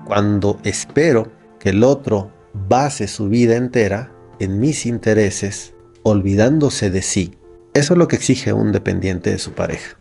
cuando espero que el otro base su vida entera en mis intereses, olvidándose de sí. Eso es lo que exige un dependiente de su pareja.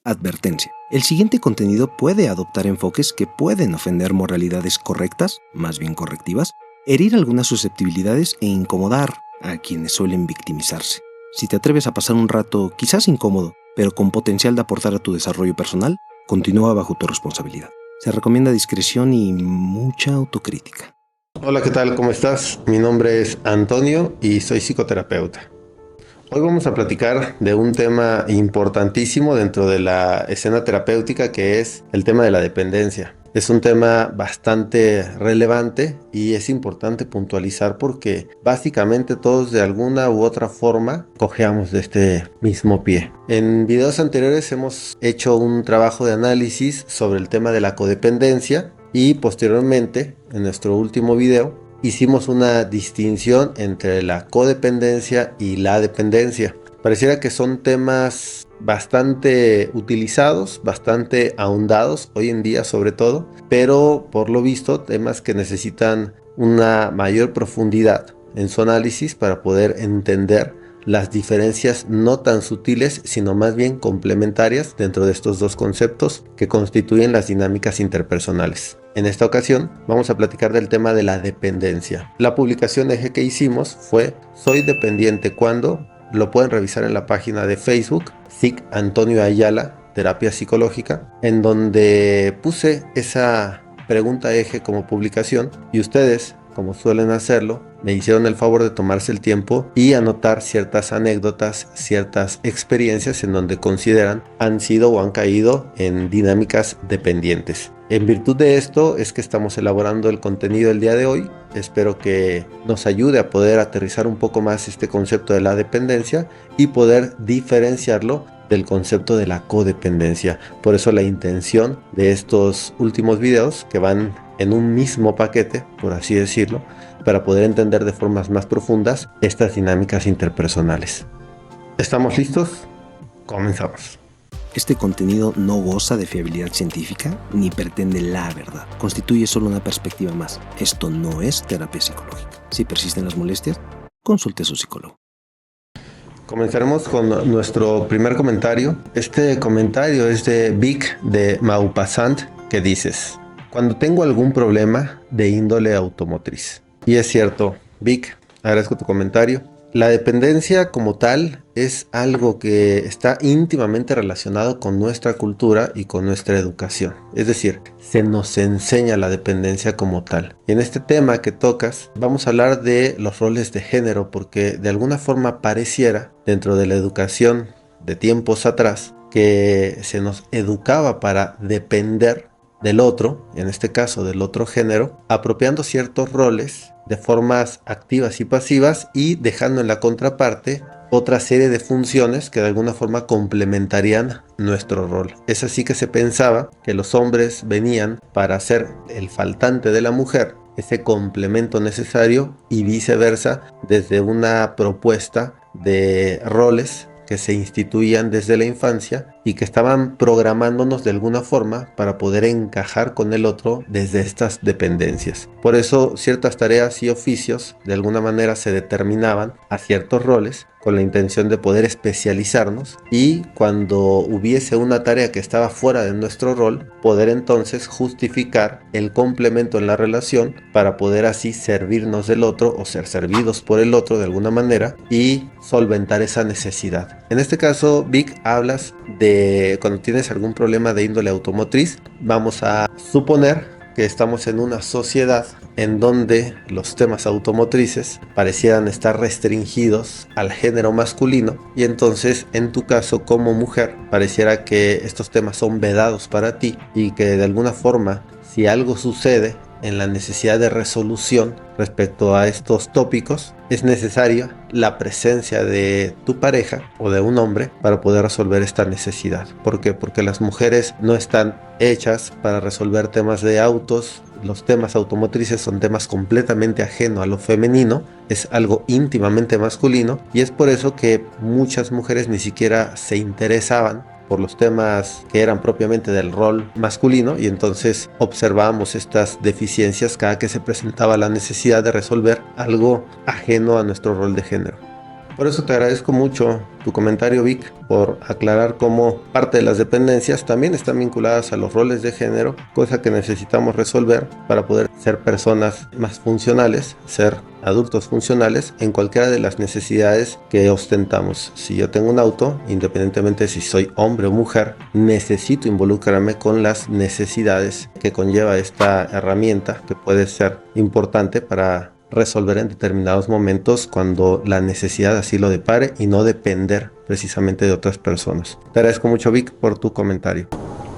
Advertencia. El siguiente contenido puede adoptar enfoques que pueden ofender moralidades correctas, más bien correctivas, herir algunas susceptibilidades e incomodar a quienes suelen victimizarse. Si te atreves a pasar un rato quizás incómodo, pero con potencial de aportar a tu desarrollo personal, continúa bajo tu responsabilidad. Se recomienda discreción y mucha autocrítica. Hola, ¿qué tal? ¿Cómo estás? Mi nombre es Antonio y soy psicoterapeuta. Hoy vamos a platicar de un tema importantísimo dentro de la escena terapéutica, que es el tema de la dependencia. Es un tema bastante relevante y es importante puntualizar porque básicamente todos de alguna u otra forma cojeamos de este mismo pie. En videos anteriores hemos hecho un trabajo de análisis sobre el tema de la codependencia y posteriormente, en nuestro último video, hicimos una distinción entre la codependencia y la dependencia. Pareciera que son temas bastante utilizados, bastante ahondados hoy en día sobre todo, pero por lo visto temas que necesitan una mayor profundidad en su análisis para poder entender las diferencias no tan sutiles, sino más bien complementarias dentro de estos dos conceptos que constituyen las dinámicas interpersonales. En esta ocasión vamos a platicar del tema de la dependencia. La publicación eje que hicimos fue "Soy dependiente cuando". Lo pueden revisar en la página de Facebook, Psic Antonio Ayala, Terapia Psicológica, en donde puse esa pregunta eje como publicación y ustedes, como suelen hacerlo, me hicieron el favor de tomarse el tiempo y anotar ciertas anécdotas, ciertas experiencias en donde consideran han sido o han caído en dinámicas dependientes. En virtud de esto es que estamos elaborando el contenido del día de hoy. Espero que nos ayude a poder aterrizar un poco más este concepto de la dependencia y poder diferenciarlo del concepto de la codependencia. Por eso la intención de estos últimos videos, que van en un mismo paquete, por así decirlo, para poder entender de formas más profundas estas dinámicas interpersonales. ¿Estamos listos? Comenzamos. Este contenido no goza de fiabilidad científica ni pretende la verdad. Constituye solo una perspectiva más. Esto no es terapia psicológica. Si persisten las molestias, consulte a su psicólogo. Comenzaremos con nuestro primer comentario. Este comentario es de Vic de Maupassant, que dices: cuando tengo algún problema de índole automotriz. Y es cierto, Vic, agradezco tu comentario. La dependencia como tal es algo que está íntimamente relacionado con nuestra cultura y con nuestra educación. Es decir, se nos enseña la dependencia como tal. Y en este tema que tocas, vamos a hablar de los roles de género, porque de alguna forma pareciera, dentro de la educación de tiempos atrás, que se nos educaba para depender del otro, en este caso del otro género, apropiando ciertos roles de formas activas y pasivas y dejando en la contraparte otra serie de funciones que de alguna forma complementarían nuestro rol. Es así que se pensaba que los hombres venían para ser el faltante de la mujer, ese complemento necesario, y viceversa, desde una propuesta de roles que se instituían desde la infancia y que estaban programándonos de alguna forma para poder encajar con el otro desde estas dependencias. Por eso ciertas tareas y oficios de alguna manera se determinaban a ciertos roles con la intención de poder especializarnos, y cuando hubiese una tarea que estaba fuera de nuestro rol, poder entonces justificar el complemento en la relación para poder así servirnos del otro o ser servidos por el otro de alguna manera y solventar esa necesidad. En este caso, Vic, hablas de cuando tienes algún problema de índole automotriz. Vamos a suponer que estamos en una sociedad en donde los temas automotrices parecieran estar restringidos al género masculino, y entonces en tu caso como mujer pareciera que estos temas son vedados para ti y que de alguna forma, si algo sucede en la necesidad de resolución respecto a estos tópicos, es necesaria la presencia de tu pareja o de un hombre para poder resolver esta necesidad. ¿Por qué? Porque las mujeres no están hechas para resolver temas de autos, los temas automotrices son temas completamente ajenos a lo femenino, es algo íntimamente masculino, y es por eso que muchas mujeres ni siquiera se interesaban por los temas que eran propiamente del rol masculino, y entonces observábamos estas deficiencias cada que se presentaba la necesidad de resolver algo ajeno a nuestro rol de género. Por eso te agradezco mucho tu comentario, Vic, por aclarar cómo parte de las dependencias también están vinculadas a los roles de género, cosa que necesitamos resolver para poder ser personas más funcionales, ser adultos funcionales en cualquiera de las necesidades que ostentamos. Si yo tengo un auto, independientemente si soy hombre o mujer, necesito involucrarme con las necesidades que conlleva esta herramienta, que puede ser importante para resolver en determinados momentos cuando la necesidad así lo depare y no depender precisamente de otras personas. Te agradezco mucho, Vic, por tu comentario.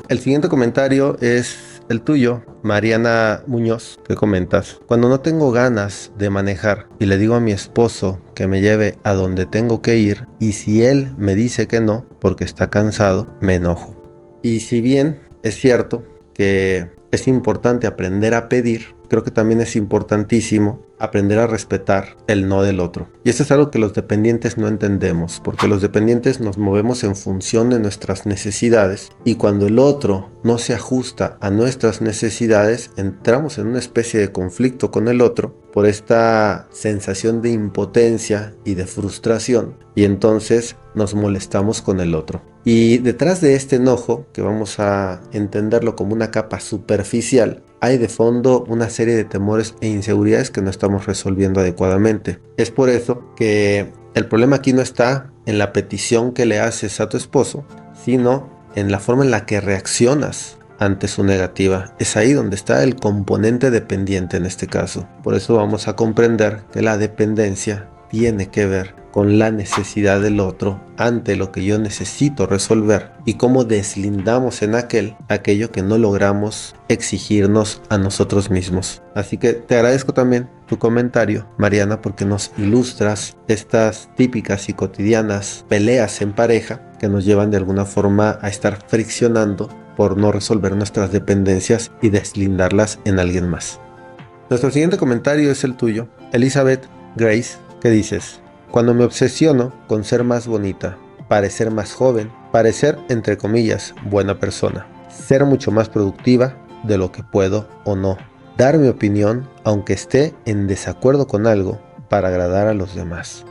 El siguiente comentario es el tuyo, Mariana Muñoz, que comentas: cuando no tengo ganas de manejar y le digo a mi esposo que me lleve a donde tengo que ir, y si él me dice que no porque está cansado, me enojo. Y si bien es cierto que es importante aprender a pedir, creo que también es importantísimo aprender a respetar el no del otro. Y esto es algo que los dependientes no entendemos, porque los dependientes nos movemos en función de nuestras necesidades, y cuando el otro no se ajusta a nuestras necesidades, entramos en una especie de conflicto con el otro por esta sensación de impotencia y de frustración, y entonces nos molestamos con el otro. Y detrás de este enojo, que vamos a entenderlo como una capa superficial, hay de fondo una serie de temores e inseguridades que no estamos resolviendo adecuadamente. Es por eso que el problema aquí no está en la petición que le haces a tu esposo, sino en la forma en la que reaccionas ante su negativa. Es ahí donde está el componente dependiente en este caso. Por eso vamos a comprender que la dependencia tiene que ver con la necesidad del otro ante lo que yo necesito resolver, y cómo deslindamos en aquello que no logramos exigirnos a nosotros mismos. Así que te agradezco también tu comentario, Mariana, porque nos ilustras estas típicas y cotidianas peleas en pareja que nos llevan de alguna forma a estar friccionando por no resolver nuestras dependencias y deslindarlas en alguien más. Nuestro siguiente comentario es el tuyo, Elizabeth Grace, que dices: cuando me obsesiono con ser más bonita, parecer más joven, parecer, entre comillas, buena persona, ser mucho más productiva de lo que puedo o no, dar mi opinión aunque esté en desacuerdo con algo para agradar a los demás.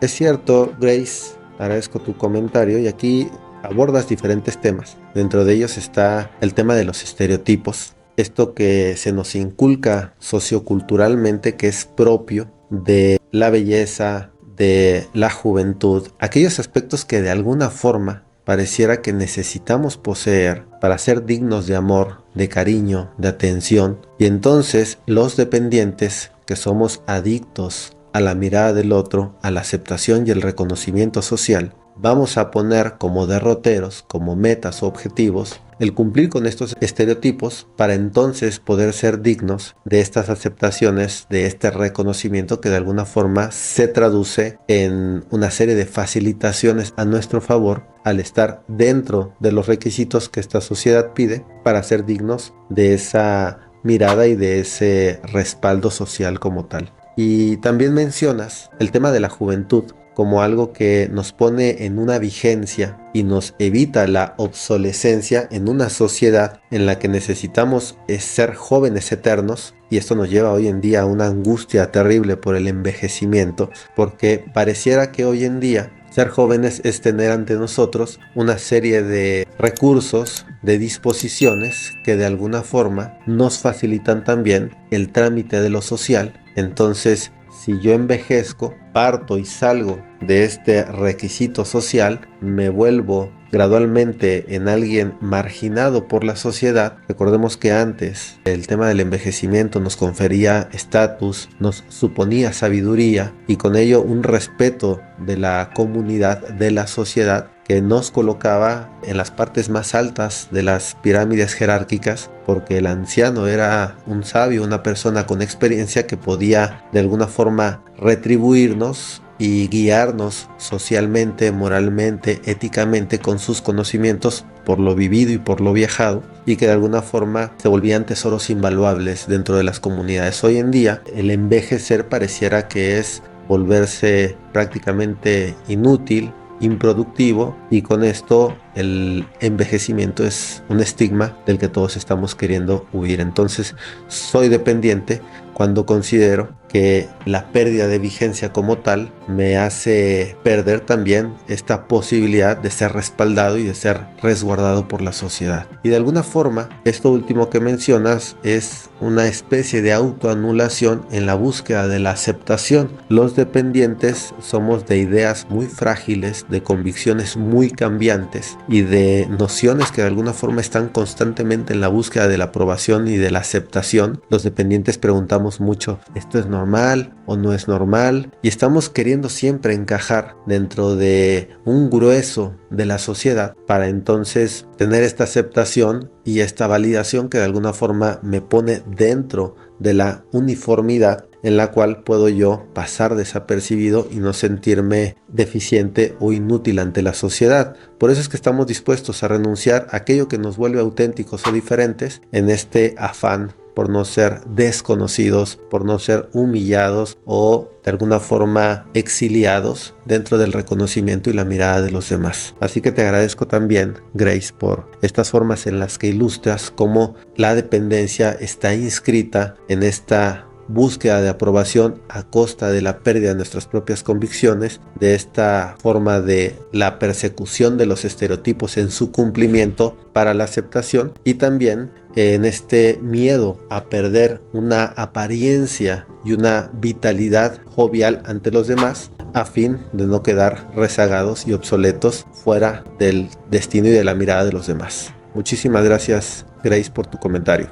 Es cierto, Grace, agradezco tu comentario, y aquí abordas diferentes temas. Dentro de ellos está el tema de los estereotipos, esto que se nos inculca socioculturalmente, que es propio de la belleza, de la juventud, aquellos aspectos que de alguna forma pareciera que necesitamos poseer para ser dignos de amor, de cariño, de atención. Y entonces los dependientes, que somos adictos a la mirada del otro, a la aceptación y el reconocimiento social, vamos a poner como derroteros, como metas o objetivos, el cumplir con estos estereotipos para entonces poder ser dignos de estas aceptaciones, de este reconocimiento que de alguna forma se traduce en una serie de facilitaciones a nuestro favor al estar dentro de los requisitos que esta sociedad pide para ser dignos de esa mirada y de ese respaldo social como tal. Y también mencionas el tema de la juventud como algo que nos pone en una vigencia y nos evita la obsolescencia en una sociedad en la que necesitamos ser jóvenes eternos, y esto nos lleva hoy en día a una angustia terrible por el envejecimiento, porque pareciera que hoy en día ser jóvenes es tener ante nosotros una serie de recursos, de disposiciones que de alguna forma nos facilitan también el trámite de lo social. Entonces, si yo envejezco, parto y salgo de este requisito social, me vuelvo gradualmente en alguien marginado por la sociedad. Recordemos que antes el tema del envejecimiento nos confería estatus, nos suponía sabiduría y con ello un respeto de la comunidad, de la sociedad, que nos colocaba en las partes más altas de las pirámides jerárquicas, porque el anciano era un sabio, una persona con experiencia que podía de alguna forma retribuirnos y guiarnos socialmente, moralmente, éticamente con sus conocimientos por lo vivido y por lo viajado, y que de alguna forma se volvían tesoros invaluables dentro de las comunidades. Hoy en día el envejecer pareciera que es volverse prácticamente inútil, improductivo, y con esto el envejecimiento es un estigma del que todos estamos queriendo huir. Entonces soy dependiente cuando considero que la pérdida de vigencia como tal me hace perder también esta posibilidad de ser respaldado y de ser resguardado por la sociedad. Y de alguna forma, esto último que mencionas es una especie de autoanulación en la búsqueda de la aceptación. Los dependientes somos de ideas muy frágiles, de convicciones muy cambiantes y de nociones que de alguna forma están constantemente en la búsqueda de la aprobación y de la aceptación. Los dependientes preguntamos mucho, ¿esto es normal o no es normal? Y estamos queriendo siempre encajar dentro de un grueso de la sociedad para entonces tener esta aceptación y esta validación que de alguna forma me pone dentro de la uniformidad en la cual puedo yo pasar desapercibido y no sentirme deficiente o inútil ante la sociedad. Por eso es que estamos dispuestos a renunciar a aquello que nos vuelve auténticos o diferentes en este afán por no ser desconocidos, por no ser humillados o de alguna forma exiliados dentro del reconocimiento y la mirada de los demás. Así que te agradezco también, Grace, por estas formas en las que ilustras cómo la dependencia está inscrita en esta búsqueda de aprobación a costa de la pérdida de nuestras propias convicciones, de esta forma de la persecución de los estereotipos en su cumplimiento para la aceptación, y también en este miedo a perder una apariencia y una vitalidad jovial ante los demás a fin de no quedar rezagados y obsoletos fuera del destino y de la mirada de los demás. Muchísimas gracias, Grace, por tu comentario.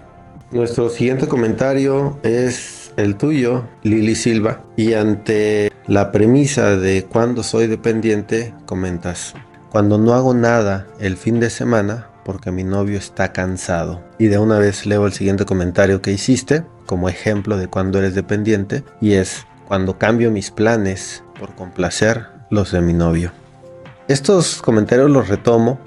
Nuestro siguiente comentario es el tuyo, Lili Silva, y ante la premisa de cuando soy dependiente, comentas: cuando no hago nada el fin de semana porque mi novio está cansado. Y de una vez leo el siguiente comentario que hiciste como ejemplo de cuando eres dependiente, y es: cuando cambio mis planes por complacer los de mi novio. Estos comentarios los retomo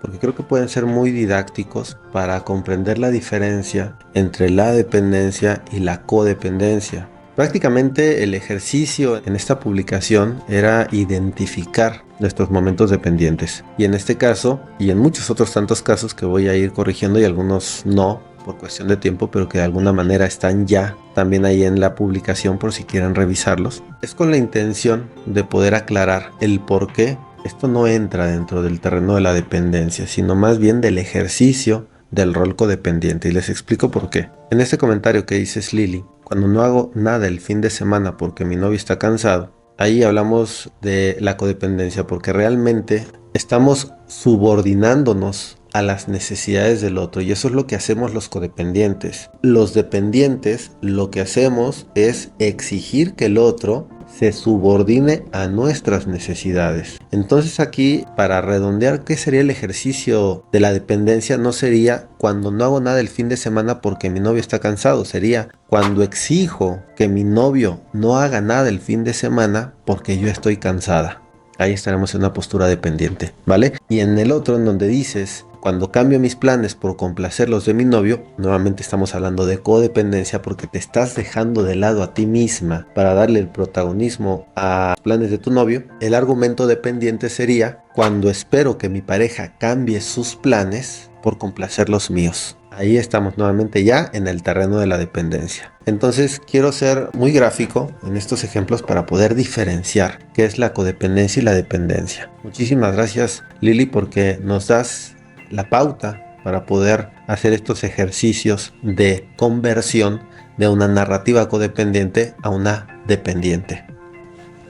porque creo que pueden ser muy didácticos para comprender la diferencia entre la dependencia y la codependencia. Prácticamente el ejercicio en esta publicación era identificar nuestros momentos dependientes. Y en este caso, y en muchos otros tantos casos que voy a ir corrigiendo, y algunos no, por cuestión de tiempo, pero que de alguna manera están ya también ahí en la publicación por si quieren revisarlos, es con la intención de poder aclarar el por qué esto no entra dentro del terreno de la dependencia, sino más bien del ejercicio del rol codependiente. Y les explico por qué. En este comentario que dices, Lili, cuando no hago nada el fin de semana porque mi novio está cansado, ahí hablamos de la codependencia, porque realmente estamos subordinándonos a las necesidades del otro, y eso es lo que hacemos los codependientes. Los dependientes lo que hacemos es exigir que el otro se subordine a nuestras necesidades. Entonces aquí, para redondear, ¿qué sería el ejercicio de la dependencia? No sería cuando no hago nada el fin de semana porque mi novio está cansado, sería cuando exijo que mi novio no haga nada el fin de semana porque yo estoy cansada. Ahí estaremos en una postura dependiente, ¿vale? Y en el otro, en donde dices: cuando cambio mis planes por complacer los de mi novio, nuevamente estamos hablando de codependencia, porque te estás dejando de lado a ti misma para darle el protagonismo a los planes de tu novio. El argumento dependiente sería: cuando espero que mi pareja cambie sus planes por complacer los míos. Ahí estamos nuevamente ya en el terreno de la dependencia. Entonces quiero ser muy gráfico en estos ejemplos para poder diferenciar qué es la codependencia y la dependencia. Muchísimas gracias, Lili, porque nos das la pauta para poder hacer estos ejercicios de conversión de una narrativa codependiente a una dependiente.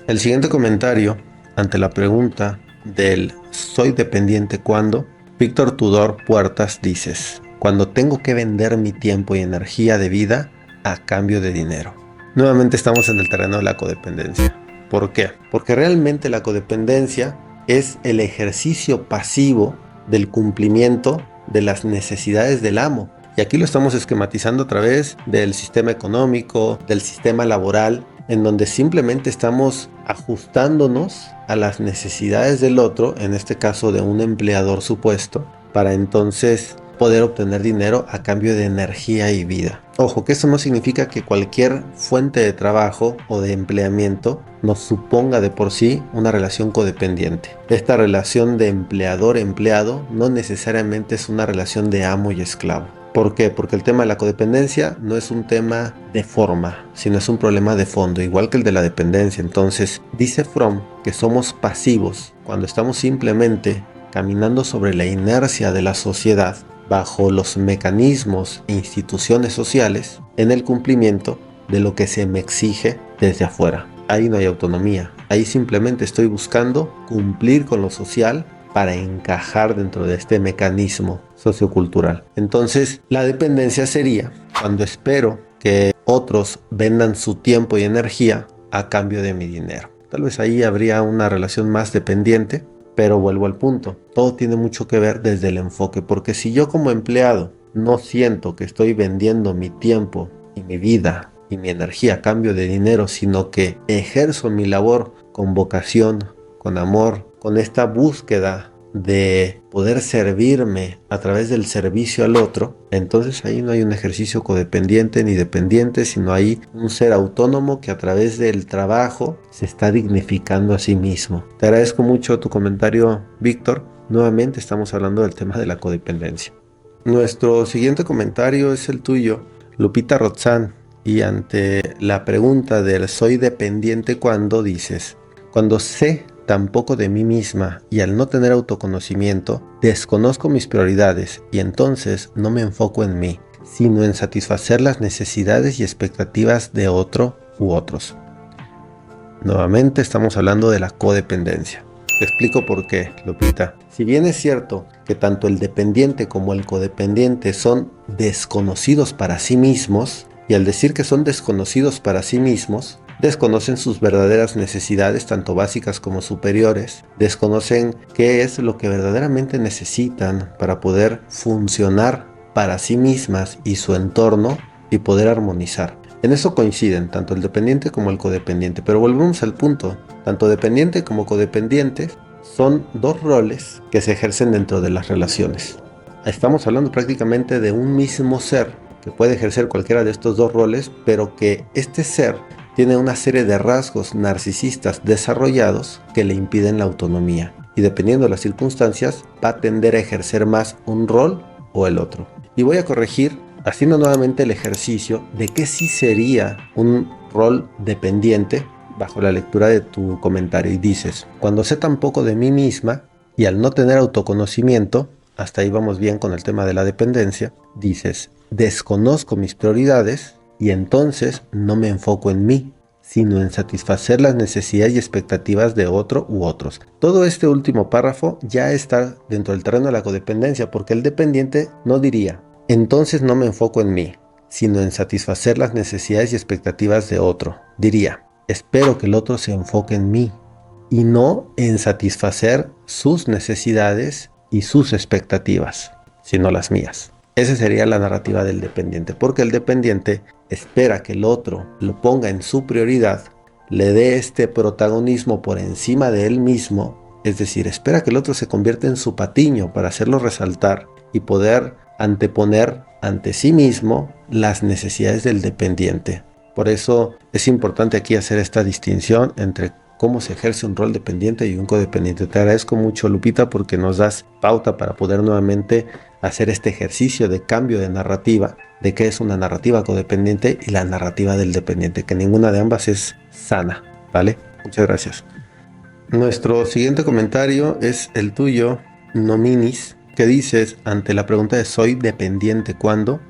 El siguiente comentario ante la pregunta del ¿soy dependiente cuándo? Víctor Tudor Puertas dices: cuando tengo que vender mi tiempo y energía de vida a cambio de dinero. Nuevamente estamos en el terreno de la codependencia. ¿Por qué? Porque realmente la codependencia es el ejercicio pasivo del cumplimiento de las necesidades del amo. Y aquí lo estamos esquematizando a través del sistema económico, del sistema laboral, en donde simplemente estamos ajustándonos a las necesidades del otro, en este caso de un empleador supuesto, para entonces poder obtener dinero a cambio de energía y vida. Ojo, que eso no significa que cualquier fuente de trabajo o de empleamiento nos suponga de por sí una relación codependiente. Esta relación de empleador-empleado no necesariamente es una relación de amo y esclavo. ¿Por qué? Porque el tema de la codependencia no es un tema de forma, sino es un problema de fondo, igual que el de la dependencia. Entonces, dice Fromm que somos pasivos cuando estamos simplemente caminando sobre la inercia de la sociedad, bajo los mecanismos e instituciones sociales, en el cumplimiento de lo que se me exige desde afuera. Ahí no hay autonomía, ahí simplemente estoy buscando cumplir con lo social para encajar dentro de este mecanismo sociocultural. Entonces, la dependencia sería cuando espero que otros vendan su tiempo y energía a cambio de mi dinero. Tal vez ahí habría una relación más dependiente, pero vuelvo al punto. Todo tiene mucho que ver desde el enfoque, porque si yo como empleado no siento que estoy vendiendo mi tiempo y mi vida y mi energía a cambio de dinero, sino que ejerzo mi labor con vocación, con amor, con esta búsqueda de poder servirme a través del servicio al otro, entonces ahí no hay un ejercicio codependiente ni dependiente, sino hay un ser autónomo que a través del trabajo se está dignificando a sí mismo. Te agradezco mucho tu comentario, Víctor. Nuevamente estamos hablando del tema de la codependencia. Nuestro siguiente comentario es el tuyo, Lupita Rotzán, y ante la pregunta del soy dependiente cuando dices, cuando sé tan poco de mí misma y al no tener autoconocimiento, desconozco mis prioridades y entonces no me enfoco en mí, sino en satisfacer las necesidades y expectativas de otro u otros. Nuevamente estamos hablando de la codependencia. Te explico por qué, Lupita. Si bien es cierto que tanto el dependiente como el codependiente son desconocidos para sí mismos, y al decir que son desconocidos para sí mismos, desconocen sus verdaderas necesidades, tanto básicas como superiores, desconocen qué es lo que verdaderamente necesitan para poder funcionar para sí mismas y su entorno y poder armonizar. En eso coinciden tanto el dependiente como el codependiente, pero volvemos al punto, tanto dependiente como codependiente son dos roles que se ejercen dentro de las relaciones. Estamos hablando prácticamente de un mismo ser que puede ejercer cualquiera de estos dos roles, pero que este ser tiene una serie de rasgos narcisistas desarrollados que le impiden la autonomía y dependiendo de las circunstancias va a tender a ejercer más un rol o el otro. Y voy a corregir haciendo nuevamente el ejercicio de que sí sería un rol dependiente bajo la lectura de tu comentario y dices, cuando sé tan poco de mí misma y al no tener autoconocimiento, hasta ahí vamos bien con el tema de la dependencia, dices, desconozco mis prioridades y entonces no me enfoco en mí, sino en satisfacer las necesidades y expectativas de otro u otros. Todo este último párrafo ya está dentro del terreno de la codependencia, porque el dependiente no diría, entonces no me enfoco en mí, sino en satisfacer las necesidades y expectativas de otro. Diría, espero que el otro se enfoque en mí y no en satisfacer sus necesidades y sus expectativas, sino las mías. Esa sería la narrativa del dependiente, porque el dependiente espera que el otro lo ponga en su prioridad, le dé este protagonismo por encima de él mismo, es decir, espera que el otro se convierta en su patiño para hacerlo resaltar y poder anteponer ante sí mismo las necesidades del dependiente. Por eso es importante aquí hacer esta distinción entre cómo se ejerce un rol dependiente y un codependiente. Te agradezco mucho, Lupita, porque nos das pauta para poder nuevamente hacer este ejercicio de cambio de narrativa, de qué es una narrativa codependiente y la narrativa del dependiente, que ninguna de ambas es sana, ¿vale? Muchas gracias. Nuestro siguiente comentario es el tuyo, Nominis, que dices ante la pregunta de ¿soy dependiente cuándo?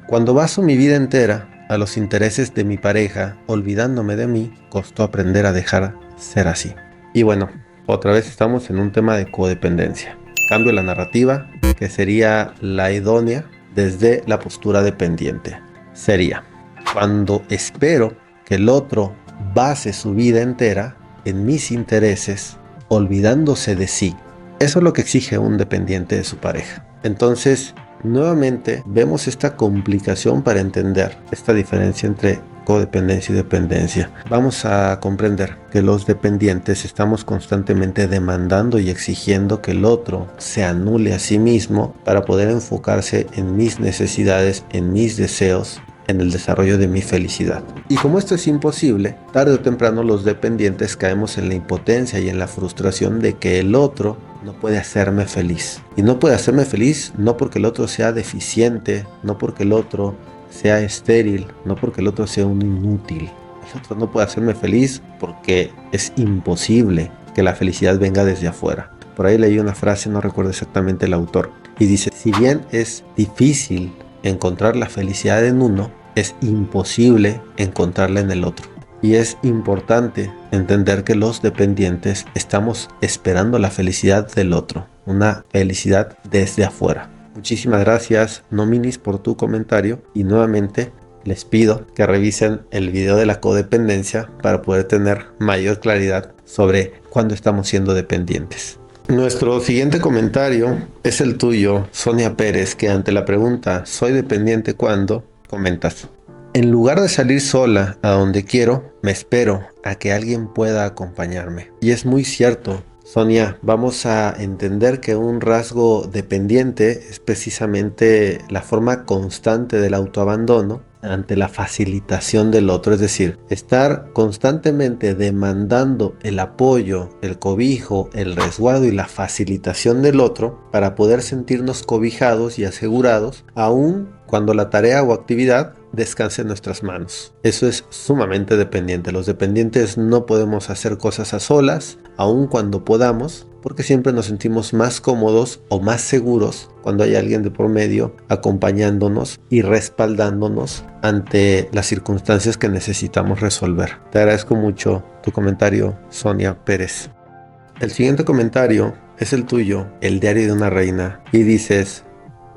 Cuando baso mi vida entera a los intereses de mi pareja, olvidándome de mí, costó aprender a dejar ser así. Y bueno, otra vez estamos en un tema de codependencia. Cambio la narrativa, que sería la idónea desde la postura dependiente. Sería, cuando espero que el otro base su vida entera en mis intereses, olvidándose de sí. Eso es lo que exige un dependiente de su pareja. Entonces, nuevamente vemos esta complicación para entender esta diferencia entre codependencia y dependencia. Vamos a comprender que los dependientes estamos constantemente demandando y exigiendo que el otro se anule a sí mismo para poder enfocarse en mis necesidades, en mis deseos, en el desarrollo de mi felicidad. Y como esto es imposible, tarde o temprano los dependientes caemos en la impotencia y en la frustración de que el otro no puede hacerme feliz. Y no puede hacerme feliz no porque el otro sea deficiente, no porque el otro sea estéril, no porque el otro sea un inútil. El otro no puede hacerme feliz porque es imposible que la felicidad venga desde afuera. Por ahí leí una frase, no recuerdo exactamente el autor, y dice: si bien es difícil encontrar la felicidad en uno, es imposible encontrarla en el otro. Y es importante entender que los dependientes estamos esperando la felicidad del otro, una felicidad desde afuera. Muchísimas gracias, Nominis, por tu comentario, y nuevamente les pido que revisen el video de la codependencia para poder tener mayor claridad sobre cuándo estamos siendo dependientes. Nuestro siguiente comentario es el tuyo, Sonia Pérez, que ante la pregunta ¿soy dependiente cuándo?, comentas: en lugar de salir sola a donde quiero, me espero a que alguien pueda acompañarme. Y es muy cierto, Sonia. Vamos a entender que un rasgo dependiente es precisamente la forma constante del autoabandono ante la facilitación del otro, es decir, estar constantemente demandando el apoyo, el cobijo, el resguardo y la facilitación del otro para poder sentirnos cobijados y asegurados, aun cuando la tarea o actividad descanse en nuestras manos. Eso es sumamente dependiente. Los dependientes no podemos hacer cosas a solas, aun cuando podamos, porque siempre nos sentimos más cómodos o más seguros cuando hay alguien de por medio acompañándonos y respaldándonos ante las circunstancias que necesitamos resolver. Te agradezco mucho tu comentario, Sonia Pérez. El siguiente comentario es el tuyo, El diario de una reina, y dices: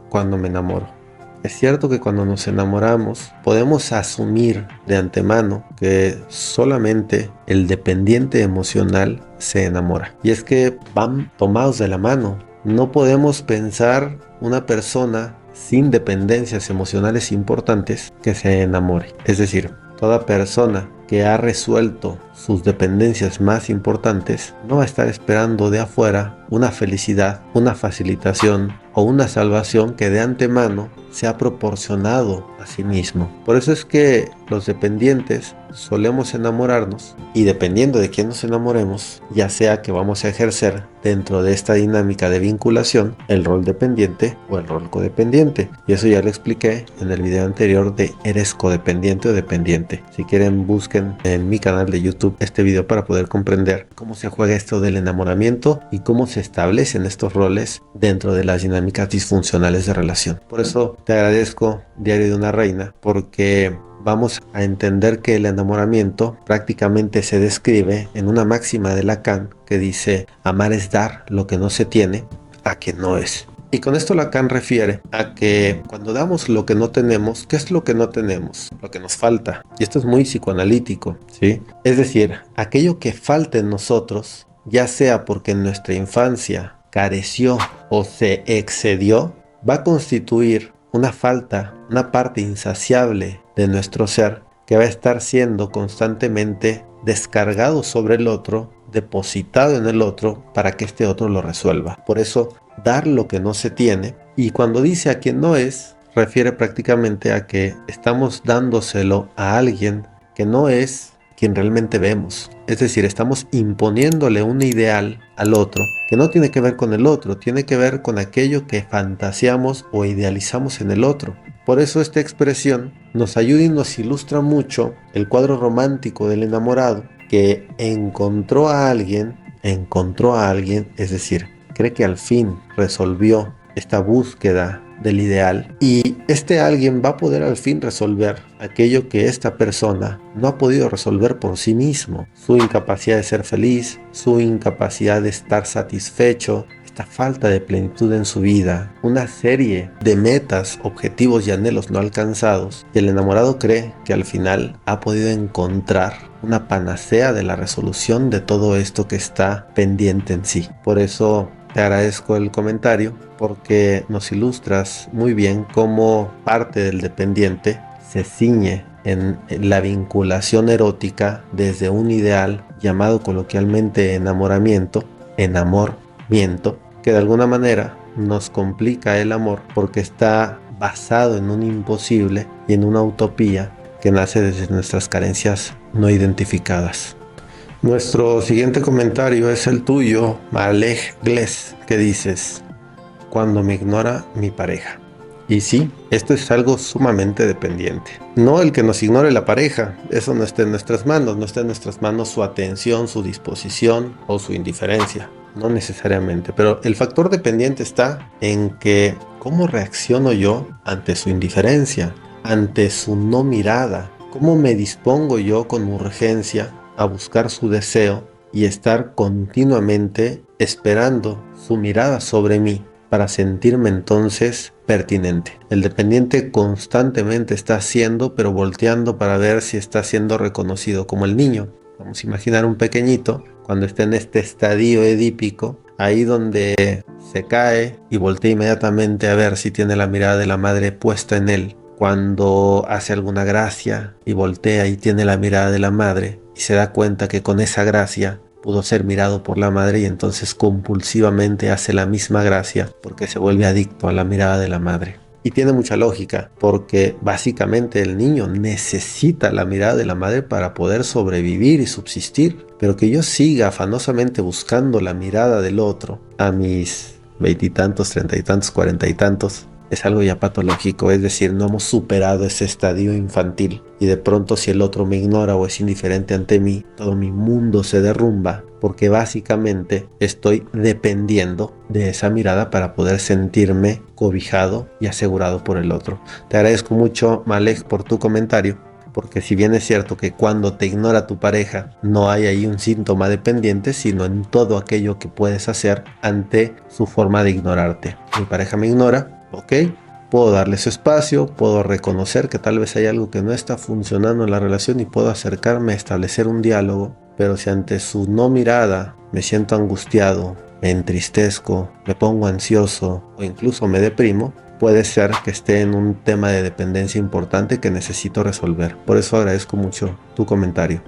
cuando me enamoro. Es cierto que cuando nos enamoramos podemos asumir de antemano que solamente el dependiente emocional se enamora. Y es que van tomados de la mano. No podemos pensar una persona sin dependencias emocionales importantes que se enamore. Es decir, toda persona que ha resuelto sus dependencias más importantes no va a estar esperando de afuera una felicidad, una facilitación o una salvación que de antemano se ha proporcionado a sí mismo. Por eso es que los dependientes solemos enamorarnos, y dependiendo de quién nos enamoremos, ya sea que vamos a ejercer dentro de esta dinámica de vinculación el rol dependiente o el rol codependiente. Y eso ya lo expliqué en el video anterior de ¿eres codependiente o dependiente? Si quieren, busquen en mi canal de YouTube este video para poder comprender cómo se juega esto del enamoramiento y cómo se establecen estos roles dentro de las dinámicas disfuncionales de relación. Por eso te agradezco, Diario de una Reina, porque vamos a entender que el enamoramiento prácticamente se describe en una máxima de Lacan que dice: amar es dar lo que no se tiene a quien no es. Y con esto Lacan refiere a que cuando damos lo que no tenemos, ¿qué es lo que no tenemos? Lo que nos falta. Y esto es muy psicoanalítico, ¿sí? Es decir, aquello que falta en nosotros, ya sea porque en nuestra infancia careció o se excedió, va a constituir una falta, una parte insaciable de nuestro ser que va a estar siendo constantemente descargado sobre el otro, depositado en el otro para que este otro lo resuelva. Por eso, dar lo que no se tiene, y cuando dice a quien no es, refiere prácticamente a que estamos dándoselo a alguien que no es quien realmente vemos. Es decir, estamos imponiéndole un ideal al otro que no tiene que ver con el otro, tiene que ver con aquello que fantaseamos o idealizamos en el otro. Por eso esta expresión nos ayuda y nos ilustra mucho el cuadro romántico del enamorado que encontró a alguien, es decir, cree que al fin resolvió esta búsqueda del ideal, y este alguien va a poder al fin resolver aquello que esta persona no ha podido resolver por sí mismo: su incapacidad de ser feliz, su incapacidad de estar satisfecho, esta falta de plenitud en su vida, una serie de metas, objetivos y anhelos no alcanzados, y el enamorado cree que al final ha podido encontrar una panacea de la resolución de todo esto que está pendiente en sí. Por eso te agradezco el comentario, porque nos ilustras muy bien cómo parte del dependiente se ciñe en la vinculación erótica desde un ideal llamado coloquialmente enamoramiento, que de alguna manera nos complica el amor porque está basado en un imposible y en una utopía que nace desde nuestras carencias no identificadas. Nuestro siguiente comentario es el tuyo, Malek Gles, que dices: cuando me ignora mi pareja. Y sí, esto es algo sumamente dependiente. No el que nos ignore la pareja, eso no está en nuestras manos, no está en nuestras manos su atención, su disposición o su indiferencia, no necesariamente. Pero el factor dependiente está en que cómo reacciono yo ante su indiferencia, ante su no mirada, cómo me dispongo yo con urgencia a buscar su deseo y estar continuamente esperando su mirada sobre mí para sentirme entonces pertinente. El dependiente constantemente está haciendo, pero volteando para ver si está siendo reconocido, como el niño. Vamos a imaginar un pequeñito cuando está en este estadio edípico, ahí donde se cae y voltea inmediatamente a ver si tiene la mirada de la madre puesta en él. Cuando hace alguna gracia y voltea y tiene la mirada de la madre y se da cuenta que con esa gracia pudo ser mirado por la madre y entonces compulsivamente hace la misma gracia porque se vuelve adicto a la mirada de la madre. Y tiene mucha lógica porque básicamente el niño necesita la mirada de la madre para poder sobrevivir y subsistir. Pero que yo siga afanosamente buscando la mirada del otro a mis 20 y tantos, 30 y tantos, 40 y tantos, es algo ya patológico, es decir, no hemos superado ese estadio infantil y de pronto si el otro me ignora o es indiferente ante mí, todo mi mundo se derrumba porque básicamente estoy dependiendo de esa mirada para poder sentirme cobijado y asegurado por el otro. Te agradezco mucho, Malek, por tu comentario, porque si bien es cierto que cuando te ignora tu pareja no hay ahí un síntoma dependiente, sino en todo aquello que puedes hacer ante su forma de ignorarte. Mi pareja me ignora, ok, puedo darle su espacio, puedo reconocer que tal vez hay algo que no está funcionando en la relación y puedo acercarme a establecer un diálogo, pero si ante su no mirada me siento angustiado, me entristezco, me pongo ansioso o incluso me deprimo, puede ser que esté en un tema de dependencia importante que necesito resolver. Por eso agradezco mucho tu comentario.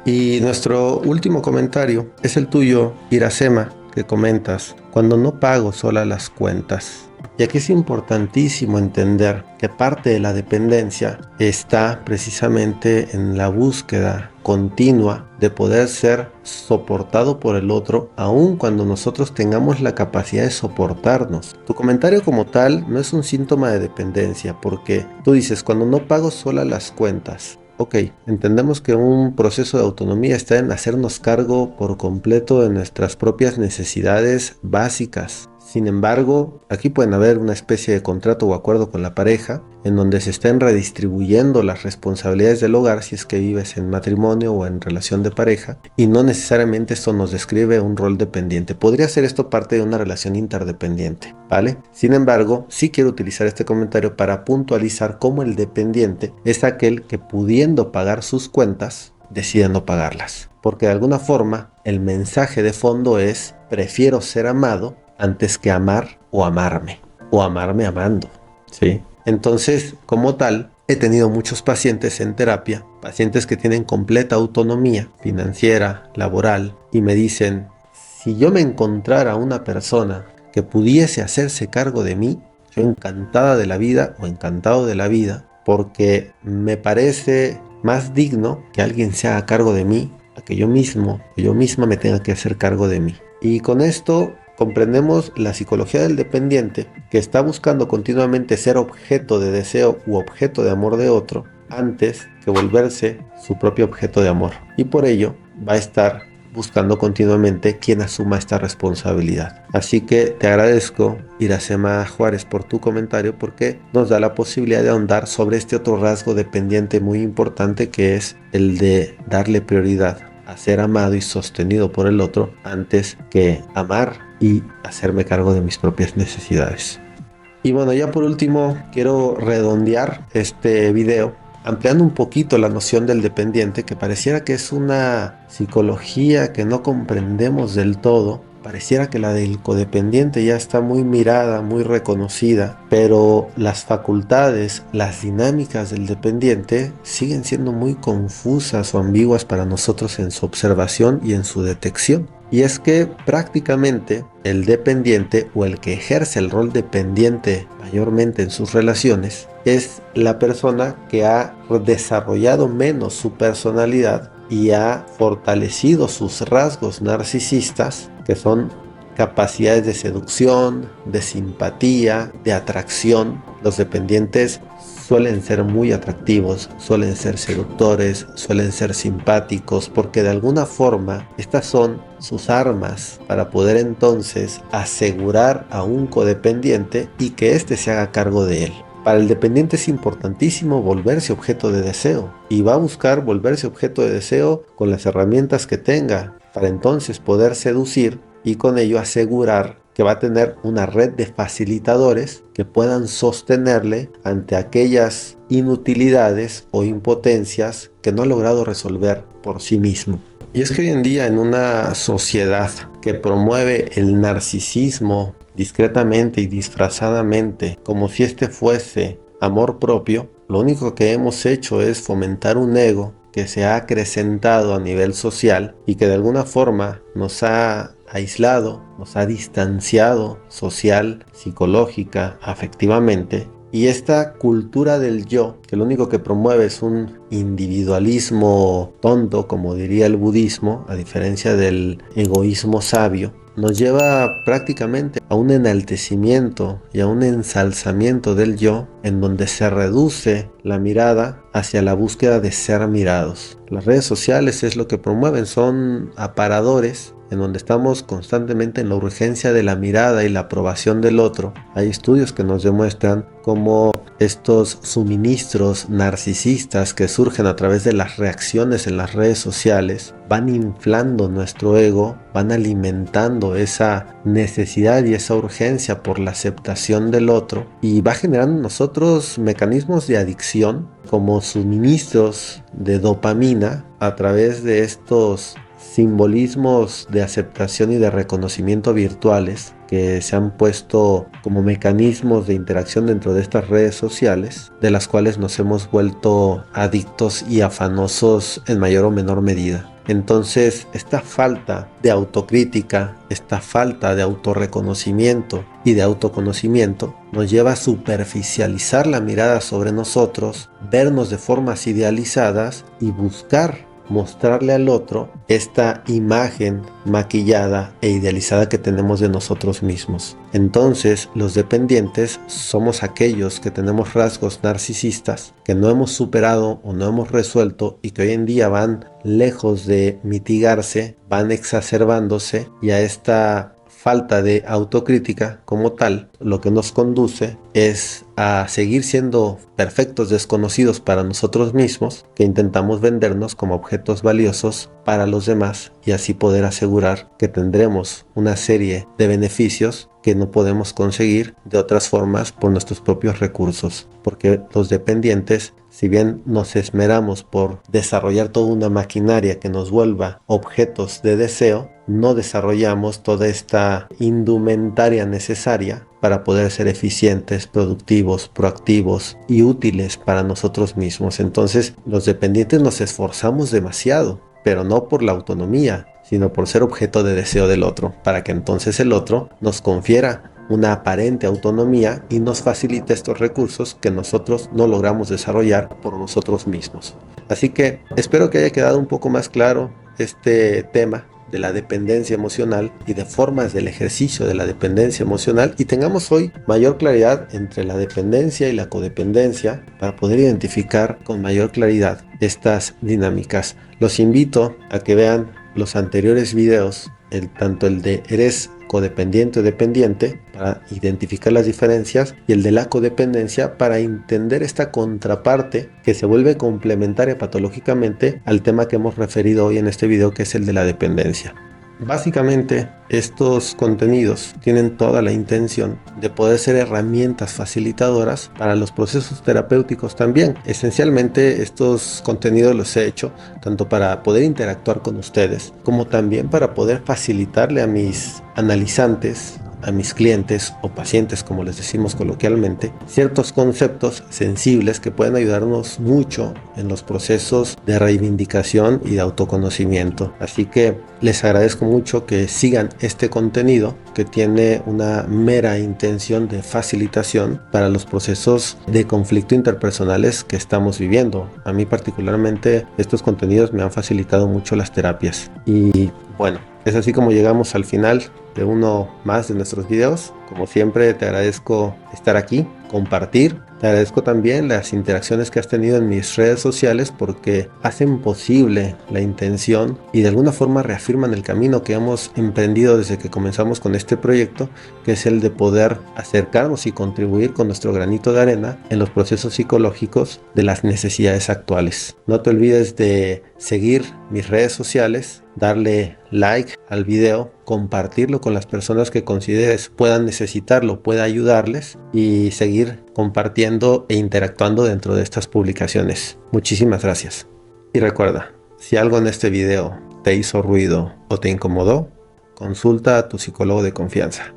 Y nuestro último comentario es el tuyo, Iracema, que comentas: cuando no pago sola las cuentas. Y aquí es importantísimo entender que parte de la dependencia está precisamente en la búsqueda continua de poder ser soportado por el otro, aun cuando nosotros tengamos la capacidad de soportarnos. Tu comentario como tal no es un síntoma de dependencia, porque tú dices: cuando no pago sola las cuentas. Ok, entendemos que un proceso de autonomía está en hacernos cargo por completo de nuestras propias necesidades básicas. Sin embargo, aquí pueden haber una especie de contrato o acuerdo con la pareja en donde se estén redistribuyendo las responsabilidades del hogar si es que vives en matrimonio o en relación de pareja, y no necesariamente esto nos describe un rol dependiente. Podría ser esto parte de una relación interdependiente, ¿vale? Sin embargo, sí quiero utilizar este comentario para puntualizar cómo el dependiente es aquel que, pudiendo pagar sus cuentas, decide no pagarlas. Porque de alguna forma el mensaje de fondo es: prefiero ser amado antes que amar o amarme, o amarme amando, ¿sí? Entonces, como tal, he tenido muchos pacientes en terapia, pacientes que tienen completa autonomía financiera, laboral, y me dicen: si yo me encontrara una persona que pudiese hacerse cargo de mí, yo encantada de la vida o encantado de la vida, porque me parece más digno que alguien se haga cargo de mí a que yo mismo o yo misma me tenga que hacer cargo de mí. Y con esto comprendemos la psicología del dependiente, que está buscando continuamente ser objeto de deseo u objeto de amor de otro antes que volverse su propio objeto de amor. Y por ello va a estar buscando continuamente quien asuma esta responsabilidad. Así que te agradezco, Iracema Juárez, por tu comentario, porque nos da la posibilidad de ahondar sobre este otro rasgo dependiente muy importante, que es el de darle prioridad a ser amado y sostenido por el otro antes que amar y hacerme cargo de mis propias necesidades. Y bueno, ya por último quiero redondear este video ampliando un poquito la noción del dependiente, que pareciera que es una psicología que no comprendemos del todo, pareciera que la del codependiente ya está muy mirada, muy reconocida, pero las facultades, las dinámicas del dependiente siguen siendo muy confusas o ambiguas para nosotros en su observación y en su detección. Y es que prácticamente el dependiente o el que ejerce el rol dependiente mayormente en sus relaciones es la persona que ha desarrollado menos su personalidad y ha fortalecido sus rasgos narcisistas, que son capacidades de seducción, de simpatía, de atracción. Los dependientes suelen ser muy atractivos, suelen ser seductores, suelen ser simpáticos, porque de alguna forma estas son sus armas para poder entonces asegurar a un codependiente y que éste se haga cargo de él. Para el dependiente es importantísimo volverse objeto de deseo y va a buscar volverse objeto de deseo con las herramientas que tenga para entonces poder seducir y con ello asegurar que va a tener una red de facilitadores que puedan sostenerle ante aquellas inutilidades o impotencias que no ha logrado resolver por sí mismo. Y es que hoy en día en una sociedad que promueve el narcisismo discretamente y disfrazadamente, como si este fuese amor propio, lo único que hemos hecho es fomentar un ego que se ha acrecentado a nivel social y que de alguna forma nos ha aislado, nos ha distanciado social, psicológica, afectivamente. Y esta cultura del yo, que lo único que promueve es un individualismo tonto, como diría el budismo, a diferencia del egoísmo sabio, nos lleva prácticamente a un enaltecimiento y a un ensalzamiento del yo, en donde se reduce la mirada hacia la búsqueda de ser mirados. Las redes sociales es lo que promueven, son aparadores en donde estamos constantemente en la urgencia de la mirada y la aprobación del otro. Hay estudios que nos demuestran cómo estos suministros narcisistas que surgen a través de las reacciones en las redes sociales van inflando nuestro ego, van alimentando esa necesidad y esa urgencia por la aceptación del otro y va generando en nosotros mecanismos de adicción como suministros de dopamina a través de estos simbolismos de aceptación y de reconocimiento virtuales que se han puesto como mecanismos de interacción dentro de estas redes sociales, de las cuales nos hemos vuelto adictos y afanosos en mayor o menor medida. Entonces, esta falta de autocrítica, esta falta de autorreconocimiento y de autoconocimiento nos lleva a superficializar la mirada sobre nosotros, vernos de formas idealizadas y buscar mostrarle al otro esta imagen maquillada e idealizada que tenemos de nosotros mismos. Entonces, los dependientes somos aquellos que tenemos rasgos narcisistas que no hemos superado o no hemos resuelto y que hoy en día van lejos de mitigarse, van exacerbándose, y a esta falta de autocrítica como tal, lo que nos conduce es a seguir siendo perfectos desconocidos para nosotros mismos, que intentamos vendernos como objetos valiosos para los demás y así poder asegurar que tendremos una serie de beneficios que no podemos conseguir de otras formas por nuestros propios recursos, porque los dependientes, si bien nos esmeramos por desarrollar toda una maquinaria que nos vuelva objetos de deseo, no desarrollamos toda esta indumentaria necesaria para poder ser eficientes, productivos, proactivos y útiles para nosotros mismos. Entonces, los dependientes nos esforzamos demasiado, pero no por la autonomía, sino por ser objeto de deseo del otro, para que entonces el otro nos confiera una aparente autonomía y nos facilite estos recursos que nosotros no logramos desarrollar por nosotros mismos. Así que espero que haya quedado un poco más claro este tema de la dependencia emocional y de formas del ejercicio de la dependencia emocional, y tengamos hoy mayor claridad entre la dependencia y la codependencia para poder identificar con mayor claridad estas dinámicas. Los invito a que vean los anteriores videos, tanto el de ¿eres codependiente o dependiente?, para identificar las diferencias, y el de la codependencia para entender esta contraparte que se vuelve complementaria patológicamente al tema que hemos referido hoy en este video, que es el de la dependencia. Básicamente, estos contenidos tienen toda la intención de poder ser herramientas facilitadoras para los procesos terapéuticos también. Esencialmente, estos contenidos los he hecho tanto para poder interactuar con ustedes, como también para poder facilitarle a mis analizantes, a mis clientes o pacientes, como les decimos coloquialmente, ciertos conceptos sensibles que pueden ayudarnos mucho en los procesos de reivindicación y de autoconocimiento. Así que les agradezco mucho que sigan este contenido que tiene una mera intención de facilitación para los procesos de conflicto interpersonales que estamos viviendo. A mí particularmente estos contenidos me han facilitado mucho las terapias. Y bueno, es así como llegamos al final de uno más de nuestros videos. Como siempre, te agradezco estar aquí, compartir. Te agradezco también las interacciones que has tenido en mis redes sociales porque hacen posible la intención y de alguna forma reafirman el camino que hemos emprendido desde que comenzamos con este proyecto, que es el de poder acercarnos y contribuir con nuestro granito de arena en los procesos psicológicos de las necesidades actuales. No te olvides de seguir mis redes sociales, darle like al video, compartirlo con las personas que consideres puedan necesitarlo, pueda ayudarles y seguir compartiendo e interactuando dentro de estas publicaciones. Muchísimas gracias. Y recuerda, si algo en este video te hizo ruido o te incomodó, consulta a tu psicólogo de confianza.